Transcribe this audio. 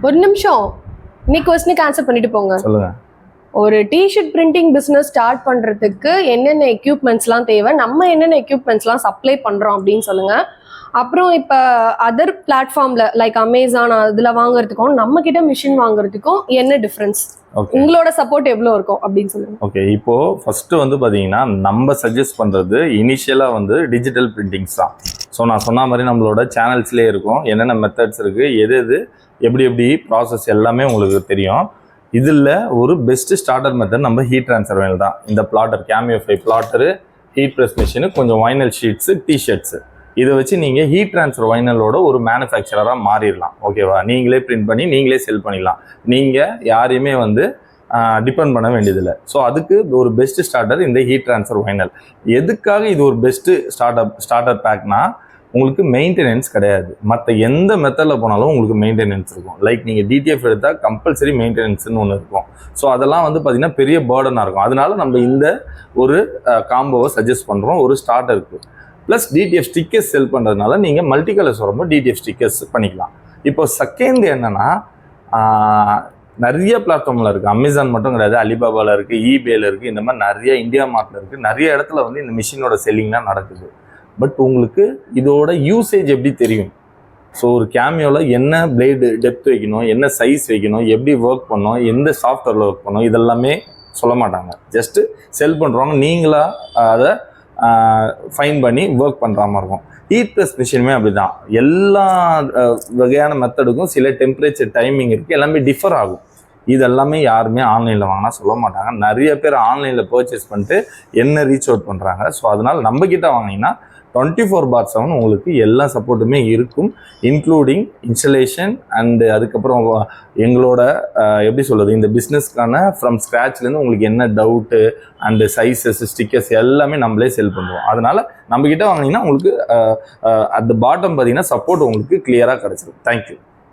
ஒரு நிமிஷம், இன்னைக்கு கொஸ்டினுக்கு ஆன்சர் பண்ணிட்டு போங்க. சொல்லுங்க. ஒரு டிஷர்ட் பிரிண்டிங் பிசினஸ் ஸ்டார்ட் பண்றதுக்கு என்னென்ன எக்யூப்மெண்ட்ஸ்லாம் தேவை, நம்ம என்னென்ன எக்யூப்மெண்ட்ஸ்லாம் சப்ளை பண்றோம் அப்படின்னு சொல்லுங்க. அப்புறம் இப்ப அதர் பிளாட்ஃபார்ம்ல லைக் அமேசான் அதுல வாங்குறதுக்கும் நம்ம கிட்ட மிஷின் வாங்குறதுக்கும் என்ன டிஃபரன்ஸ், உங்களோட சப்போர்ட் எவ்வளோ இருக்கும் அப்படின்னு சொல்லுங்க. ஓகே, இப்போ ஃபர்ஸ்ட் வந்து பாத்தீங்கன்னா நம்ம சஜஸ்ட் பண்றது இனிஷியலா வந்து டிஜிட்டல் பிரிண்டிங்ஸ் தான். ஸோ நான் சொன்ன மாதிரி நம்மளோட சேனல்ஸ்லேயே இருக்கும், என்னென்ன மெத்தட்ஸ் இருக்கு, எது எப்படி ப்ராசஸ் எல்லாமே உங்களுக்கு தெரியும். இதில் ஒரு பெஸ்ட் ஸ்டார்டர் மெத்தட் நம்ம ஹீட் ட்ரான்ஸ்ஃபர் வைனல் தான். இந்த plotter, Cameo 5 plotter, heat press machine, கொஞ்சம் வைனல் ஷீட்ஸு, டிஷர்ட்ஸு, இதை வச்சு நீங்கள் ஹீட் ட்ரான்ஸ்ஃபர் வைனலோட ஒரு மேனுஃபேக்சராக மாறிடலாம். ஓகேவா? நீங்களே பிரிண்ட் பண்ணி நீங்களே செல் பண்ணிடலாம். நீங்கள் யாரையுமே வந்து டிபெண்ட் பண்ண வேண்டியதில்லை. ஸோ அதுக்கு ஒரு பெஸ்ட் ஸ்டார்டர் இந்த ஹீட் ட்ரான்ஸ்ஃபர் வைனல். எதுக்காக இது ஒரு பெஸ்ட்டு ஸ்டார்டர் பேக்னா, உங்களுக்கு மெயின்டெனன்ஸ் கிடையாது. மற்ற எந்த மெத்தடில் போனாலும் உங்களுக்கு மெயின்டெனன்ஸ் இருக்கும். லைக் நீங்கள் டிடிஎஃப் எடுத்தால் கம்பல்சரி மெயின்டெனன்ஸ்னு ஒன்று இருக்கும். ஸோ அதெல்லாம் வந்து பார்த்திங்கன்னா பெரிய பேர்டனாக இருக்கும். அதனால நம்ம இந்த ஒரு காம்போவை சஜஸ்ட் பண்ணுறோம் ஒரு ஸ்டார்டருக்கு. ப்ளஸ் டிடிஎஃப் ஸ்டிக்கர்ஸ் செல் பண்ணுறதுனால நீங்கள் மல்டி கலர்ஸ் வரும்போது டிடிஎஃப் ஸ்டிக்கர்ஸ் பண்ணிக்கலாம். இப்போ செகண்ட் என்னென்னா, நிறைய பிளாட்ஃபார்மில் இருக்குது. அமேசான் மட்டும் கிடையாது, அலிபாபாவில் இருக்குது, ஈபேல இருக்குது, இந்த மாதிரி நிறைய இந்தியா மார்ட்டில் இருக்குது. நிறைய இடத்துல வந்து இந்த மிஷினோட செல்லிங்லாம் நடக்குது. பட் உங்களுக்கு இதோட யூசேஜ் எப்படி தெரியும்? ஸோ ஒரு கேமியோவில் என்ன பிளேடு டெப்த் வைக்கணும், என்ன சைஸ் வைக்கணும், எப்படி ஒர்க் பண்ணணும், எந்த சாஃப்ட்வேரில் ஒர்க் பண்ணணும், இதெல்லாமே சொல்ல மாட்டாங்க. ஜஸ்ட்டு செல் பண்ணுறவங்க நீங்களாக அதை ஃபைன் பண்ணி ஒர்க் பண்ணுற மாதிரி இருக்கும். ஹீட் ப்ரெஸ் மிஷினுமே அப்படி தான். எல்லா வகையான மெத்தடுக்கும் சில டெம்பரேச்சர் டைமிங் இருக்குது, எல்லாமே டிஃபர் ஆகும். இதெல்லாமே யாருமே ஆன்லைனில் வாங்கினா சொல்ல மாட்டாங்க. நிறைய பேர் ஆன்லைனில் பர்ச்சேஸ் பண்ணிட்டு என்ன ரீச் அவுட் பண்ணுறாங்க. ஸோ அதனால் நம்மக்கிட்ட வாங்கினீங்கன்னா 24/7 உங்களுக்கு எல்லா சப்போர்ட்டுமே இருக்கும், இன்க்ளூடிங் இன்ஸ்டலேஷன் அண்டு அதுக்கப்புறம் எங்களோட எப்படி சொல்கிறது, இந்த பிஸ்னஸ்க்கான ஃப்ரம் ஸ்க்ராட்ச்லேருந்து உங்களுக்கு என்ன டவுட்டு அண்டு சைஸஸ் ஸ்டிக்கர்ஸ் எல்லாமே நம்மளே செல் பண்ணுவோம். அதனால் நம்மக்கிட்ட வாங்கினீங்கன்னா உங்களுக்கு அட் த பாட்டம் பார்த்தீங்கன்னா சப்போர்ட் உங்களுக்கு கிளியராக கிடச்சிடும். தேங்க்யூ.